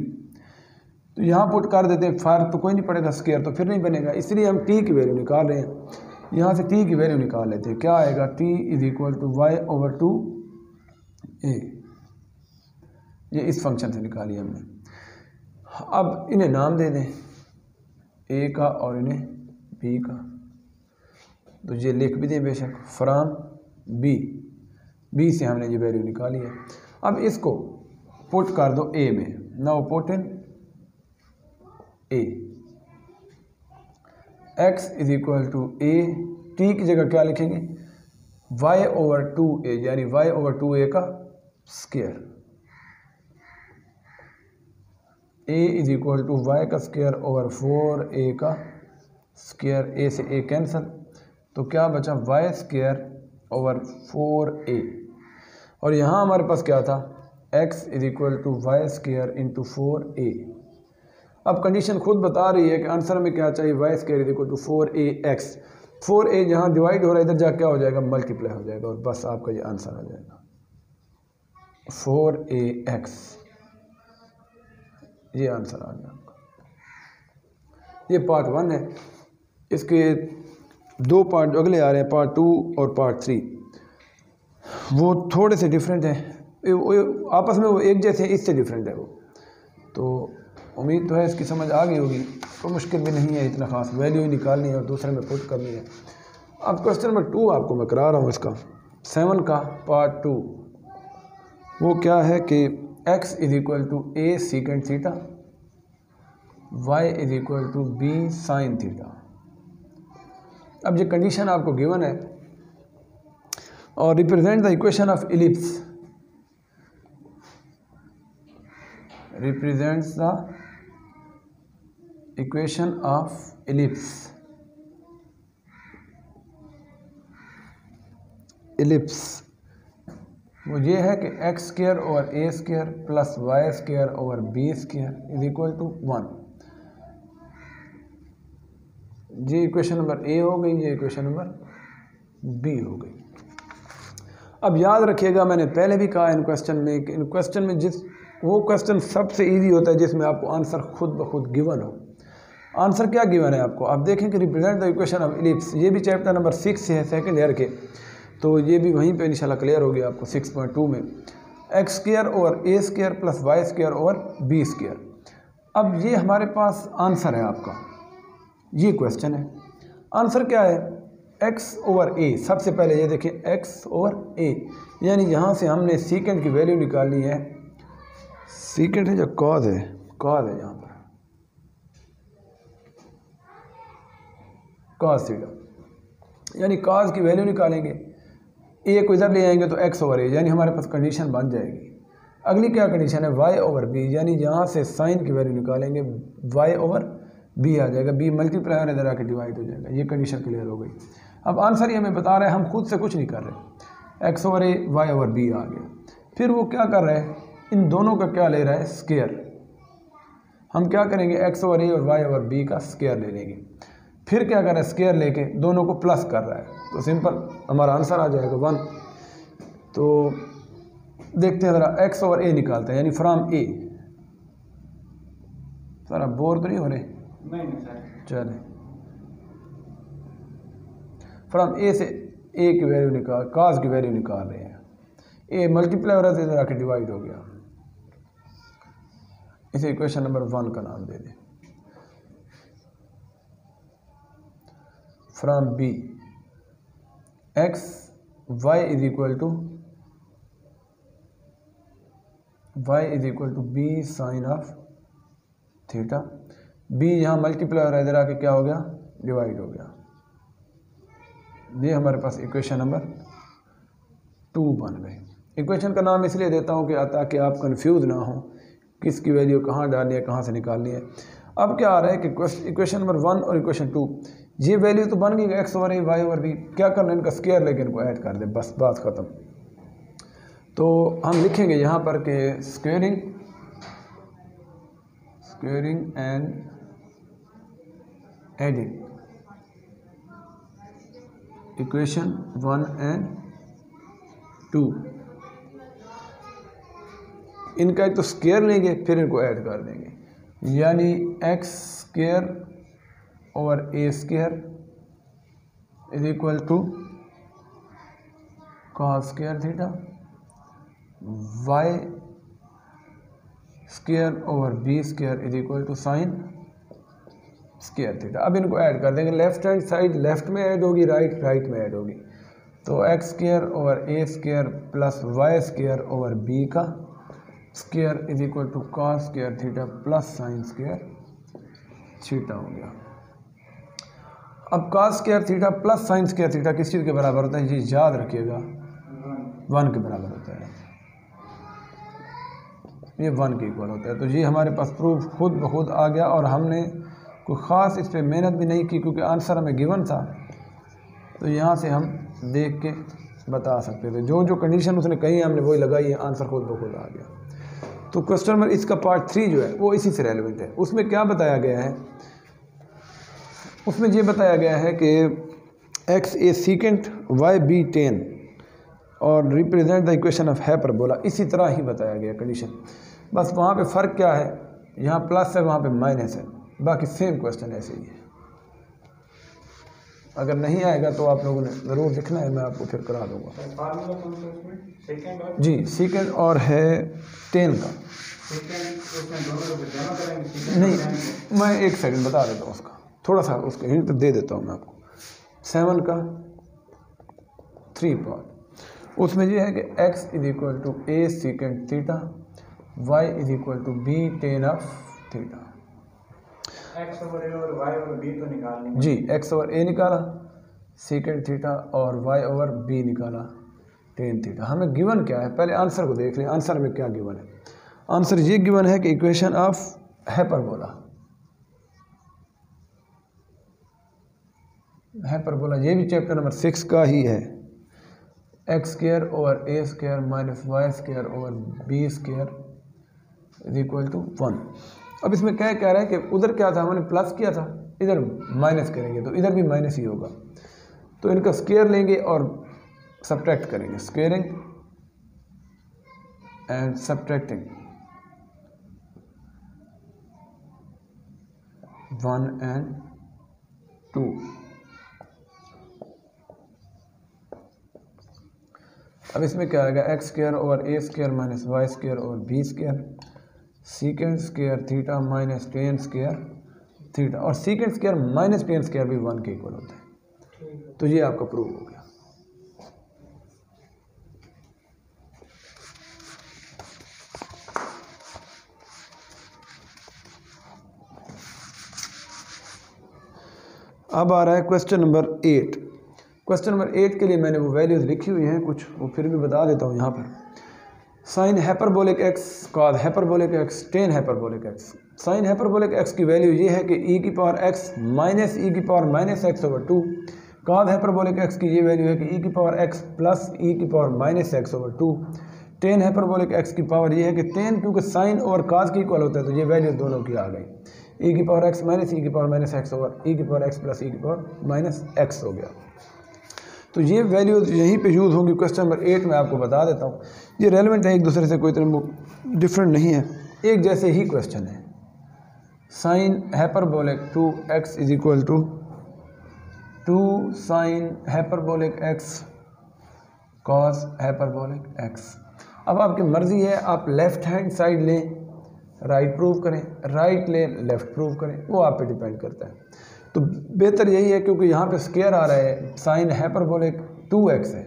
[SPEAKER 1] तो यहाँ पुट कर देते हैं, फार तो कोई नहीं पड़ेगा, स्क्वायर तो फिर नहीं बनेगा, इसलिए हम t की वैल्यू निकाल रहे हैं। यहाँ से t की वैल्यू निकाल लेते हैं, क्या आएगा, t is equal to y over 2a। ये इस फंक्शन से निकाली हमने। अब इन्हें नाम दे दें, a का और इन्हें b का, तो ये लिख भी दें बेशक, फ्रॉम b से हमने ये वैल्यू निकाली है। अब इसको पुट कर दो a में, now put in a, x is equal to a, t की जगह क्या लिखेंगे, y ओवर 2a, यानी y ओवर 2a का square. a is equal to y का स्क्वायर ओवर 4a का स्क्वायर, a से a कैंसिल, तो क्या बचा, y स्क्वायर ओवर 4a। और यहाँ हमारे पास क्या था, x is equal to y square into 4a। अब कंडीशन खुद बता रही है कि आंसर में क्या चाहिए, y square is equal to 4ax। 4a जहाँ डिवाइड हो रहा है इधर जा क्या हो जाएगा, मल्टीप्लाई हो जाएगा, और बस आपका ये आंसर आ जाएगा 4ax। ये आंसर आ गया आपका। ये पार्ट 1 है, इसके दो पार्ट जो अगले आ रहे हैं, पार्ट 2 और पार्ट 3, वो थोड़े से डिफरेंट हैं, आपस में वो एक जैसे हैं, इससे डिफरेंट है वो। तो उम्मीद तो है इसकी समझ आ गई होगी, तो मुश्किल भी नहीं है इतना खास, वैल्यू ही निकालनी है और दूसरे में पुट करनी है। अब क्वेश्चन नंबर 2 आपको मैं करा रहा हूँ, इसका 7 का पार्ट 2, वो क्या है कि x is equal to a secant theta, y is equal to b sine theta. अब ये कंडीशन आपको गिवन है, और represent the equation of ellipse, represents the equation of ellipse। ellipse वो ये है कि x square over a square plus y square over b square is equal to 1। ये इक्वेशन नंबर a हो गई, ये इक्वेशन नंबर b हो गई। अब याद रखिएगा, मैंने पहले भी कहा इन क्वेश्चन में जिस वो क्वेश्चन सबसे इजी होता है जिसमें आपको आंसर खुद ब खुद गिवन हो। आंसर क्या गिवन है आपको, आप देखें कि represent the equation of ellipse, ये भी चैप्टर नंबर 6 से है सेकंड ईयर के, तो ये भी वहीं पे इंशाल्लाह क्लियर हो गया आपको 6.2 में। X square over a square plus y square over b square. अब ये हमारे पास आंसर है आपका, ये क्वेश्चन है। आंसर क्या है, x ओवर a। सबसे पहले ये देखें x ओवर a, यानी यहाँ से हमने सीकेंट की वैल्यू निकालनी है, सीकेंट है या कॉज है, कॉज है यहाँ पर, कॉज थीटा, यानी कॉज की वैल्यू निकालेंगे, ए को इधर ले आएंगे तो x ओवर a, यानी हमारे पास कंडीशन बन जाएगी। अगली क्या कंडीशन है, y ओवर b, यानी यहाँ से साइन की वैल्यू निकालेंगे, y ओवर b आ जाएगा, b मल्टीप्लाई इधर आके डिवाइड हो जाएगा। ये कंडीशन क्लियर हो गई। अब आंसर ये हमें बता रहे हैं, हम खुद से कुछ नहीं कर रहे, x ओवर a y ओवर b आ गया। फिर वो क्या कर रहे हैं, इन दोनों का क्या ले रहा है, स्क्वायर। हम क्या करेंगे, x ओवर a और y ओवर b का स्क्वायर ले लेंगे। फिर क्या कर रहा है, स्क्वायर लेके दोनों को प्लस कर रहा है, तो सिंपल हमारा आंसर आ जाएगा 1। तो देखते हैं ज़रा, x ओवर a निकालते हैं, यानी फ्रॉम a। सर आप बोर तो नहीं हो रहे?
[SPEAKER 2] नहीं सर।
[SPEAKER 1] चलें, फ्रॉम a से a की वैल्यू निकाल, cos की वैल्यू निकाल रहे हैं, a मल्टीप्लाई हो रहा था इधर आके डिवाइड हो गया। इसे इक्वेशन नंबर 1 का नाम दे दें। From B x y is equal to B sine of theta. B यहाँ मल्टीप्लाई हो रहा है, इधर आके क्या हो गया, डिवाइड हो गया। ये हमारे पास इक्वेशन नंबर 2 बन गई। इक्वेशन का नाम इसलिए देता हूँ कि ताकि आप कंफ्यूज ना हो किसकी वैल्यू कहाँ डालनी है, कहाँ से निकालनी है। अब क्या आ रहा है कि इक्वेशन नंबर 1 और इक्वेशन 2 ये वैल्यू तो बन गई एक्स ओवर ए वाई ओवर बी, क्या करना है इनका स्क्वायर लेके इनको ऐड कर दे, बस बात ख़त्म। तो हम लिखेंगे यहाँ पर कि squaring and adding equation 1 and 2, इनका एक तो स्क्वायर लेंगे फिर इनको ऐड कर देंगे, यानी x square over A square is equal to cos square theta, y square over B square is equal to sine square theta. अब इनको ऐड कर देंगे, लेफ्ट हैंड साइड लेफ्ट में ऐड होगी, राइट में ऐड होगी। तो एक्स स्क्वायर ओवर ए square plus y square over b का square is equal to cos square theta plus sine square theta हो गया। अब cos square theta plus sine square theta किस चीज़ के बराबर होता है, ये याद रखिएगा, 1 के बराबर होता है, ये 1 के इक्वल होता है। तो ये हमारे पास प्रूफ खुद ब खुद आ गया और हमने कोई ख़ास इस पर मेहनत भी नहीं की क्योंकि आंसर हमें गिवन था। तो यहाँ से हम देख के बता सकते थे, जो जो कंडीशन उसने कही हमने वही लगाई है, आंसर खुद ब खुद आ गया। तो क्वेश्चन नंबर इसका पार्ट 3 जो है वो इसी से रेलिवेंट है। उसमें क्या बताया गया है, उसमें ये बताया गया है कि एक्स ए सीकेंट वाई बी टेन और represent the equation of hyperbola, इसी तरह ही बताया गया कंडीशन। बस वहाँ पे फ़र्क क्या है, यहाँ प्लस है वहाँ पे माइनस है, बाकी सेम क्वेश्चन ऐसे ही है। अगर नहीं आएगा तो आप लोगों ने ज़रूर लिखना है, मैं आपको फिर करा दूँगा। जी सीकेंड और है 10 का, नहीं मैं एक सेकंड बता देता हूँ उसका, थोड़ा सा उसका हिंट दे देता हूँ मैं आपको। 7 का 3 पार्ट, उसमें ये है कि x is equal to A secant theta, y is equal to B tan of theta.
[SPEAKER 2] x ओवर a और y ओवर b तो निकालनी
[SPEAKER 1] जी, x ओवर a निकाला सीकेंड थीटा और y ओवर b निकाला टेन थीटा। हमें गिवन क्या है, पहले आंसर को देख लें, आंसर में क्या गिवन है। आंसर ये गिवन है कि इक्वेशन ऑफ हाइपरबोला, ये भी चैप्टर नंबर 6 का ही है, x square over A square minus y square over B square is equal to 1। अब इसमें क्या कह रहा है कि उधर क्या था, हमने प्लस किया था, इधर माइनस करेंगे तो इधर भी माइनस ही होगा। तो इनका स्क्वायर लेंगे और सब्ट्रैक्ट करेंगे, स्क्वेयरिंग एंड सब्ट्रैक्टिंग 1 and 2। अब इसमें क्या आएगा, एक्स स्क्वायर ओवर ए square minus y square over B square secant square theta minus tan square theta, और secant square minus tan square भी 1 के इक्वल होता है। तो ये आपका प्रूव हो गया। अब आ रहा है क्वेश्चन नंबर 8। क्वेश्चन नंबर 8 के लिए मैंने वो वैल्यूज़ लिखी हुई हैं कुछ, वो फिर भी बता देता हूँ यहाँ पर। Sine hyperbolic x, cos hyperbolic x, tan hyperbolic x. Sine hyperbolic x की वैल्यू ये है कि ई की पावर एक्स माइनस ई की power minus x over 2। Cos hyperbolic x की ये वैल्यू है कि ई की पावर एक्स प्लस ई की power minus x over 2। Tan hyperbolic x की पावर ये है कि 10 क्योंकि साइन और कॉस की इक्वल होता है, तो ये वैल्यू दोनों की आ गई। ई की पावर एक्स माइनस ई की पावर माइनस एक्स ओवर ई की पावर एक्स प्लस ई की पावर माइनस एक्स हो गया। तो ये वैल्यूज यहीं पे यूज़ होंगी। क्वेश्चन नंबर 8 में आपको बता देता हूँ, ये रेलेवेंट है, एक दूसरे से कोई तरह डिफरेंट नहीं है, एक जैसे ही क्वेश्चन है। Sine hyperbolic 2x is equal to 2 sine hyperbolic x cos hyperbolic x। अब आपकी मर्ज़ी है, आप लेफ़्ट हैंड साइड लें, राइट प्रूव करें, राइट लें, लेफ़्ट प्रूव करें, वो आप पे डिपेंड करता है। तो बेहतर यही है, क्योंकि यहाँ पे स्क्वायर आ रहा है, साइन हाइपरबोलिक 2x है,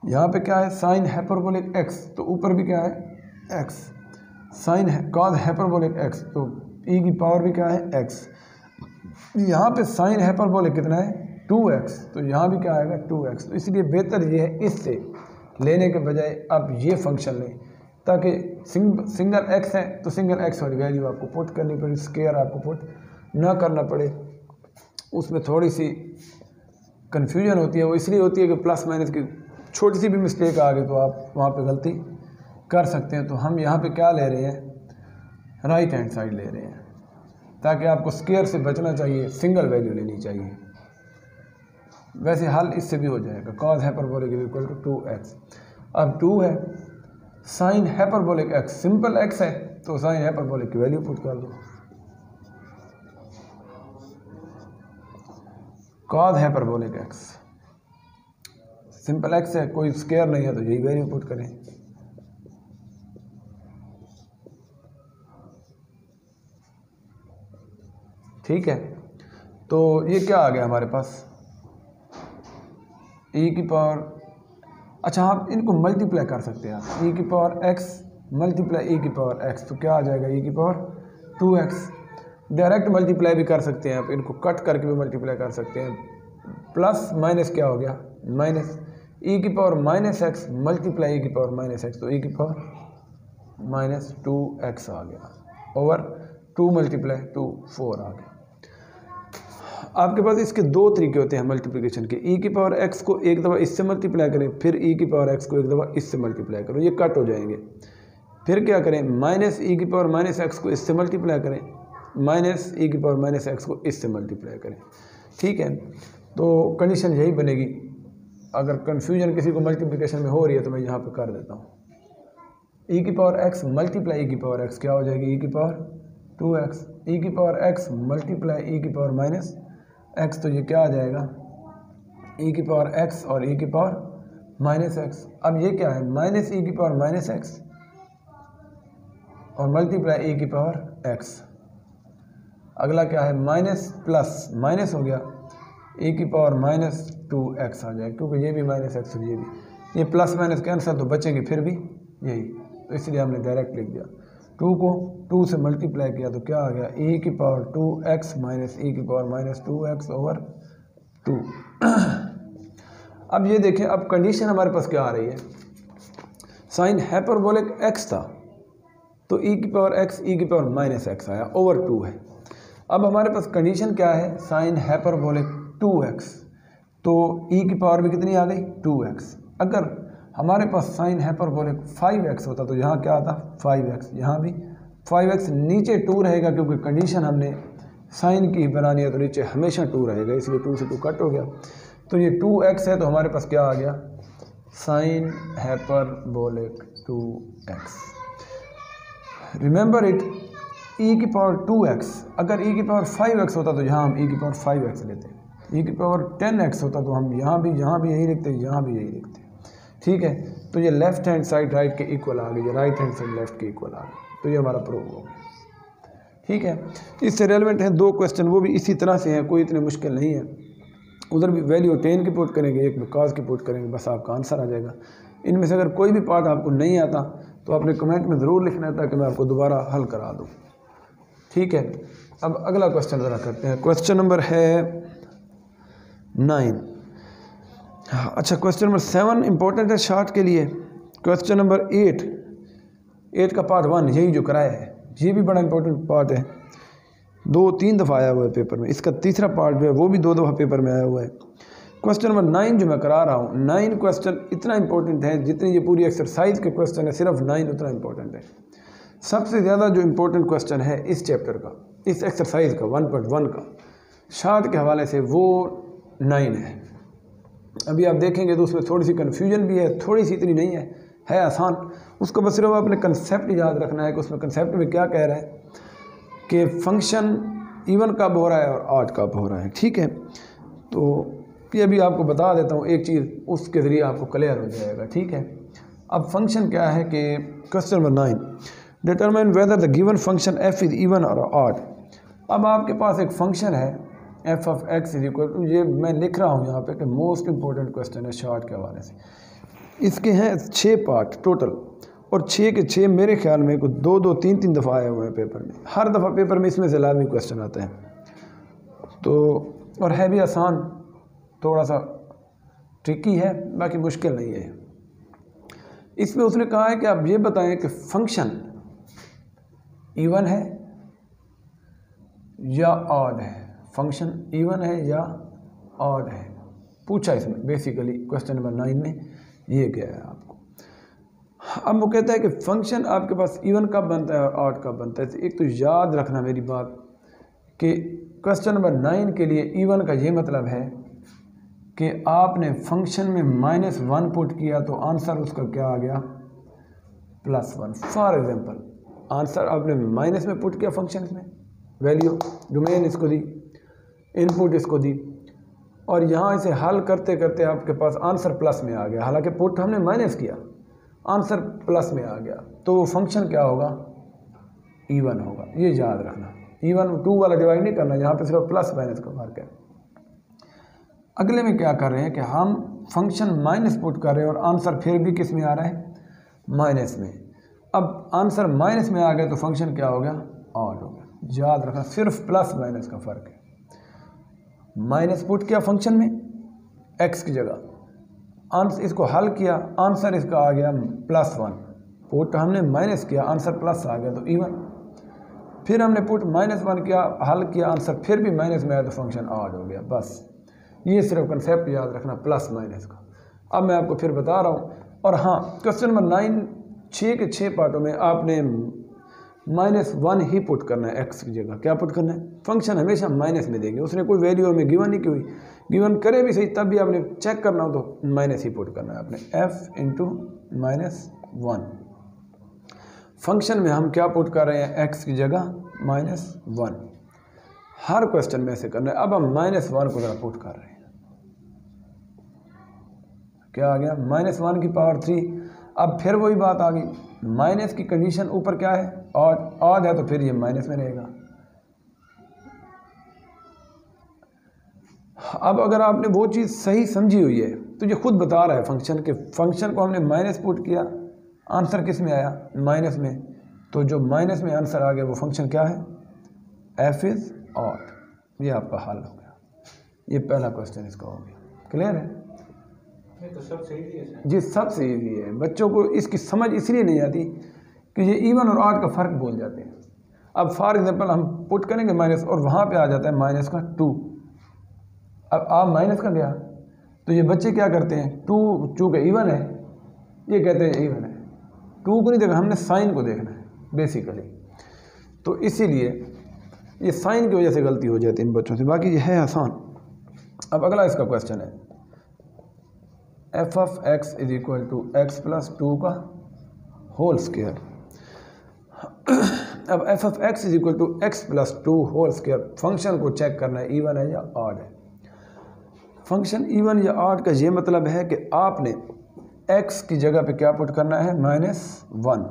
[SPEAKER 1] यहाँ पे क्या है साइन हाइपरबोलिक x, तो ऊपर भी क्या है x, sine cos hyperbolic x, तो e की पावर भी क्या है x, यहाँ पे साइन हाइपरबोलिक कितना है 2x, तो यहाँ भी क्या आएगा 2x। तो इसलिए बेहतर ये है इससे लेने के बजाय आप ये फंक्शन लें, ताकि सिंगल x है तो सिंगल x वाली वैल्यू आपको पुट करनी पड़े, स्क्वायर आपको पुट ना करना पड़े। उसमें थोड़ी सी कन्फ्यूजन होती है, वो इसलिए होती है कि प्लस माइनस की छोटी सी भी मिस्टेक आ गई तो आप वहाँ पे गलती कर सकते हैं। तो हम यहाँ पे क्या ले रहे हैं, राइट हैंड साइड ले रहे हैं, ताकि आपको स्क्वायर से बचना चाहिए, सिंगल वैल्यू लेनी चाहिए। वैसे हल इससे भी हो जाएगा, cos hyperbolic is equal to 2x। अब 2 है, sine hyperbolic x, simple x है तो साइन हाइपरबोलिक की वैल्यू पुट कर दो, cos hyperbolic x, simple x है, कोई स्क्वायर नहीं है तो यही वैल्यू पुट करें। ठीक है, तो ये क्या आ गया हमारे पास, e की पावर, अच्छा आप इनको मल्टीप्लाई कर सकते हैं, आप e की पावर x मल्टीप्लाई e की पावर x, तो क्या आ जाएगा e की पावर 2x। डायरेक्ट मल्टीप्लाई भी कर सकते हैं, आप इनको कट करके भी मल्टीप्लाई कर सकते हैं। प्लस माइनस क्या हो गया माइनस, e की power minus x multiply e की पावर माइनस x, तो e की पावर माइनस 2x आ गया, ओवर 2 मल्टीप्लाई 2 4 आ गया। आपके पास इसके दो तरीके होते हैं मल्टीप्लिकेशन के, e की पावर x को एक दफ़ा इससे मल्टीप्लाई करें, फिर e की पावर x को एक दफ़ा इससे मल्टीप्लाई करो, ये कट हो जाएंगे। फिर क्या करें, माइनस e की पावर माइनस x को इससे मल्टीप्लाई करें, माइनस e की पावर माइनस x को इससे मल्टीप्लाई करें। ठीक है, तो कंडीशन यही बनेगी। अगर कन्फ्यूजन किसी को मल्टीप्लिकेशन में हो रही है तो मैं यहाँ पर कर देता हूँ, e की पावर x मल्टीप्लाई e की पावर x क्या हो जाएगी, e की पावर 2x, e की पावर x मल्टीप्लाई e की पावर माइनस x, तो ये क्या आ जाएगा e की पावर x और e की पावर माइनस x। अब ये क्या है, माइनस e की पावर माइनस x और मल्टीप्लाई e की पावर x। अगला क्या है, माइनस प्लस माइनस हो गया, e की पावर माइनस 2x आ जाएगा, क्योंकि ये भी माइनस x और ये प्लस माइनस कैंसिल तो बचेंगे फिर भी यही, तो इसलिए हमने डायरेक्ट लिख दिया। 2 को 2 से मल्टीप्लाई किया तो क्या आ गया, e की पावर 2x माइनस e की पावर माइनस 2x ओवर 2। अब ये देखें, अब कंडीशन हमारे पास क्या आ रही है, साइन हाइपरबोलिक x था तो e की पावर x e की पावर माइनस x आया, ओवर 2 है। अब हमारे पास कंडीशन क्या है, साइन हाइपरबोलिक 2x, तो e की पावर भी कितनी आ गई 2x। अगर हमारे पास साइन हाइपरबोलिक 5x होता तो यहाँ क्या आता 5x, यहाँ भी 5x, नीचे 2 रहेगा क्योंकि कंडीशन हमने साइन की बनानी है तो नीचे हमेशा 2 रहेगा, इसलिए 2 से 2 कट हो गया। तो ये 2x है तो हमारे पास क्या आ गया, sign hyperbolic 2x। Remember it, e की पावर 2x, अगर e की पावर 5x होता तो यहाँ हम e की पावर 5x लेते, e की पावर 10x होता तो हम यहाँ भी यही लिखते, यहाँ भी यही लिखते। ठीक है, तो ये लेफ्ट हैंड साइड राइट के इक्वल आ गई, ये राइट हैंड साइड लेफ्ट के इक्वल आ गई, तो ये हमारा प्रूव हो गया। ठीक है, इससे रेलेवेंट है 2 क्वेश्चन, वो भी इसी तरह से हैं, कोई इतने मुश्किल नहीं है। उधर भी वैल्यू 10 की पुट करेंगे, एक में कॉस की पुट करेंगे, बस आपका आंसर आ जाएगा। इनमें से अगर कोई भी पार्ट आपको नहीं आता तो अपने कमेंट में ज़रूर लिखना है ताकि मैं आपको दोबारा हल करा दूँ। ठीक है, अब अगला क्वेश्चन ज़रा करते हैं, क्वेश्चन नंबर है 9। अच्छा, क्वेश्चन नंबर 7 इंपॉर्टेंट है शार्ट के लिए। क्वेश्चन नंबर 8 का पार्ट 1 यही जो कराया है, ये भी बड़ा इंपॉर्टेंट पार्ट है, 2-3 दफ़ा आया हुआ है पेपर में। इसका तीसरा पार्ट जो है वो भी 2 दफ़ा पेपर में आया हुआ है। क्वेश्चन नंबर 9 जो मैं करा रहा हूँ, 9 क्वेश्चन इतना इंपॉर्टेंट है जितनी ये पूरी एक्सरसाइज के क्वेश्चन है, सिर्फ 9 उतना इंपॉर्टेंट है। सबसे ज़्यादा जो इम्पोर्टेंट क्वेश्चन है इस चैप्टर का, इस एक्सरसाइज का 1.1 का शार्ट के हवाले से, वो 9 है। अभी आप देखेंगे तो उसमें थोड़ी सी कन्फ्यूजन भी है, थोड़ी सी, इतनी नहीं है आसान। उसको बस सिर्फ अपने कंसेप्ट याद रखना है कि उसमें कंसेप्ट में क्या कह रहा है कि फंक्शन इवन कब हो रहा है और ऑड कब हो रहा है। ठीक है, तो ये भी आपको बता देता हूँ एक चीज़, उसके ज़रिए आपको क्लियर हो जाएगा। ठीक है, अब फंक्शन क्या है कि question number 9, determine whether the given function f is even और ऑड। अब आपके पास एक फंक्शन है f of x is equal to, ये मैं लिख रहा हूँ यहाँ पे कि मोस्ट इंपॉर्टेंट क्वेश्चन है शॉर्ट के हवाले से। इसके हैं 6 पार्ट टोटल, और 6 के 6 मेरे ख्याल में कुछ 2-2, 3-3 दफ़ा आए हुए हैं पेपर में। हर दफ़ा पेपर में इसमें से लाजमी क्वेश्चन आते हैं। तो और है भी आसान, थोड़ा सा ट्रिकी है, बाकी मुश्किल नहीं है। इसमें उसने कहा है कि आप ये बताएं कि फंक्शन इवन है या ऑड है, फंक्शन इवन है या ऑड है, पूछा इसमें बेसिकली क्वेश्चन नंबर 9 में ये क्या है आपको। अब वो कहता है कि फंक्शन आपके पास इवन कब बनता है और ऑड कब बनता है। तो एक तो याद रखना मेरी बात कि क्वेश्चन नंबर 9 के लिए इवन का ये मतलब है कि आपने फंक्शन में -1 पुट किया तो आंसर उसका क्या आ गया, +1। फॉर एग्जांपल आंसर आपने माइनस में पुट किया फंक्शन में, वैल्यू डोमेन इसको दी, इनपुट इसको दी, और यहाँ इसे हल करते करते आपके पास आंसर प्लस में आ गया। हालांकि पुट हमने माइनस किया, आंसर प्लस में आ गया, तो वो फंक्शन क्या होगा, इवन होगा। ये याद रखना, इवन 2 वाला डिवाइड नहीं करना, यहाँ पे सिर्फ प्लस माइनस का फर्क है। अगले में क्या कर रहे हैं कि हम फंक्शन माइनस पुट कर रहे हैं और आंसर फिर भी किस में आ रहा है, माइनस में। अब आंसर माइनस में आ गया तो फंक्शन क्या हो गया, ऑड हो गया। याद रखना सिर्फ प्लस माइनस का फ़र्क है। माइनस पुट किया फंक्शन में एक्स की जगह, आंसर इसको हल किया, आंसर इसका आ गया +1। पुट हमने माइनस किया, आंसर प्लस आ गया तो इवन। फिर हमने पुट -1 किया, हल किया, आंसर फिर भी माइनस में आया तो फंक्शन ऑड हो गया। बस ये सिर्फ कंसेप्ट याद रखना प्लस माइनस का। अब मैं आपको फिर बता रहा हूँ। और हाँ, क्वेश्चन नंबर 9 6 के 6 पार्टों में आपने -1 ही पुट करना है, एक्स की जगह क्या पुट करना है, फंक्शन हमेशा माइनस में देंगे। उसने कोई वैल्यू हमें गिवन नहीं की हुई, गिवन करे भी सही तब भी आपने चेक करना हो तो माइनस ही पुट करना है आपने, f इंटू -1। फंक्शन में हम क्या पुट कर रहे हैं, x की जगह -1। हर क्वेश्चन में ऐसे करना है। अब हम -1 को जरा पुट कर रहे हैं, क्या आ गया, -1 की पावर 3। अब फिर वही बात आ गई, माइनस की कंडीशन ऊपर क्या है, ऑड है, तो फिर ये माइनस में रहेगा। अब अगर आपने वो चीज़ सही समझी हुई है तो ये खुद बता रहा है फंक्शन के, फंक्शन को हमने माइनस पुट किया, आंसर किस में आया, माइनस में, तो जो माइनस में आंसर आ गया वो फंक्शन क्या है, f इज़ ऑड। ये आपका हल हो गया। ये पहला क्वेश्चन इसका हो गया। क्लियर है?
[SPEAKER 2] ये तो सबसे इजी है सर।
[SPEAKER 1] जी सबसे इजी है। बच्चों को इसकी समझ इसलिए नहीं आती कि ये इवन और ऑड का फ़र्क भूल जाते हैं। अब फॉर एग्जांपल हम पुट करेंगे माइनस और वहाँ पे आ जाता है -2। अब आप माइनस का गया तो ये बच्चे क्या करते हैं, 2 चूँकि इवन है ये कहते हैं इवन है, 2 को नहीं देखना, हमने साइन को देखना है बेसिकली। तो इसीलिए ये साइन की वजह से गलती हो जाती है इन बच्चों से, बाकी ये है आसान। अब अगला इसका क्वेश्चन है, f of x is equal to x plus 2 का होल स्क्वायर। अब f of x is equal to x plus 2 whole square, function को चेक करना है इवन है या ऑड है। फंक्शन इवन या ऑड का ये मतलब है कि आपने x की जगह पे क्या पुट करना है, -1।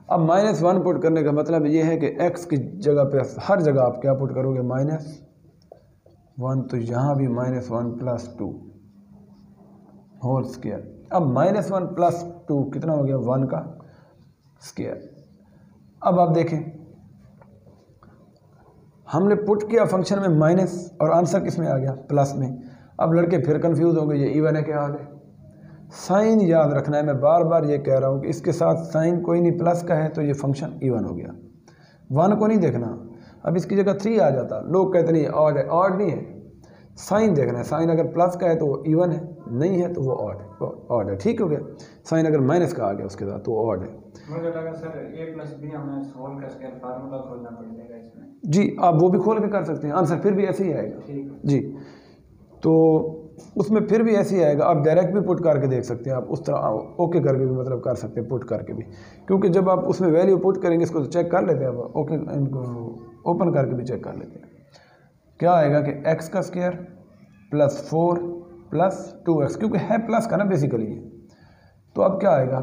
[SPEAKER 1] अब -1 पुट करने का मतलब ये है कि x की जगह पे हर जगह आप क्या पुट करोगे, -1, तो यहाँ भी -1 प्लस 2 होल स्क्वायर। अब -1 प्लस 2 कितना हो गया, 1 का स्क्वायर। अब आप देखें हमने पुट किया फंक्शन में माइनस और आंसर किस में आ गया, प्लस में। अब लड़के फिर कंफ्यूज होंगे ये इवन है क्या हाल है। साइन याद रखना है, मैं बार बार ये कह रहा हूँ कि इसके साथ साइन कोई नहीं प्लस का है तो ये फंक्शन इवन हो गया। 1 को नहीं देखना, अब इसकी जगह 3 आ जाता, लोग कहते नहीं ऑड है, ऑड नहीं है, साइन देखना है। साइन अगर प्लस का है तो वो इवन है, नहीं है तो वो ऑड है, ठीक हो गया। साइन अगर माइनस का आ गया उसके साथ तो ऑड है।
[SPEAKER 2] मुझे लगा सर a प्लस बी हमें होल का स्क्वायर फार्मूला खोलना पड़ेगा इसमें।
[SPEAKER 1] जी आप वो भी खोल के कर सकते हैं, आंसर फिर भी ऐसे ही आएगा।
[SPEAKER 2] ठीक
[SPEAKER 1] जी, तो उसमें फिर भी ऐसे ही आएगा। आप डायरेक्ट भी पुट करके देख सकते हैं, आप उस तरह ओके करके भी मतलब कर सकते हैं, पुट करके भी, क्योंकि जब आप उसमें वैल्यू पुट करेंगे इसको तो चेक कर लेते हैं, आप ओके इनको ओपन करके भी चेक कर लेते हैं। क्या आएगा कि x का स्क्वायर प्लस 4 प्लस 2x, क्योंकि है प्लस का ना बेसिकली ये, तो अब क्या आएगा,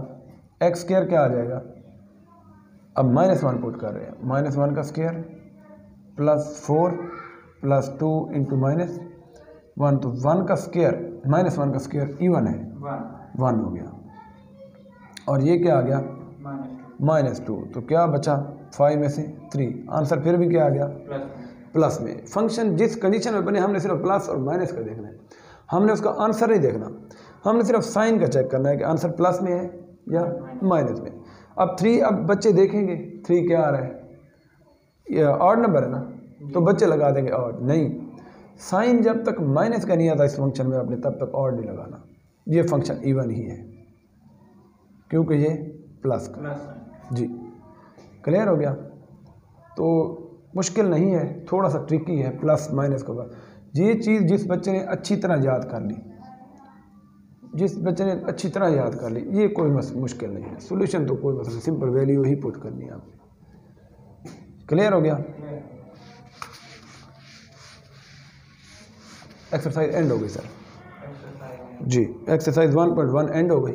[SPEAKER 1] x स्क्वायर क्या आ जाएगा, अब -1 पुट कर रहे हैं, -1 का स्क्वायर प्लस 4 प्लस 2 इंटू -1, तो 1 का स्क्वायर -1 का स्क्वायर इवन है, 1 हो गया। और ये क्या आ गया, -2, तो क्या बचा 5 में से 3, आंसर फिर भी क्या आ गया, प्लस में। फंक्शन जिस कंडीशन में बने हमने सिर्फ प्लस और माइनस का देखना है, हमने उसका आंसर नहीं देखना, हमने सिर्फ साइन का चेक करना है कि आंसर प्लस में है या माइनस में। अब 3, अब बच्चे देखेंगे 3 क्या आ रहा है, ये ऑड नंबर है ना, तो बच्चे लगा देंगे ऑड। नहीं, साइन जब तक माइनस का नहीं आता इस फंक्शन में आपने तब तक ऑड नहीं लगाना, ये फंक्शन इवन ही है क्योंकि ये प्लस का। जी क्लियर हो गया। तो मुश्किल नहीं है, थोड़ा सा ट्रिकी है प्लस माइनस के बाद। ये चीज़ जिस बच्चे ने अच्छी तरह याद कर ली, जिस बच्चे ने अच्छी तरह याद कर ली, ये कोई मुश्किल नहीं है। सॉल्यूशन तो कोई मसला, सिंपल वैल्यू ही पुट करनी है आपने। क्लियर हो गया। एक्सरसाइज एंड हो गई सर। जी एक्सरसाइज 1.1 एंड हो गई।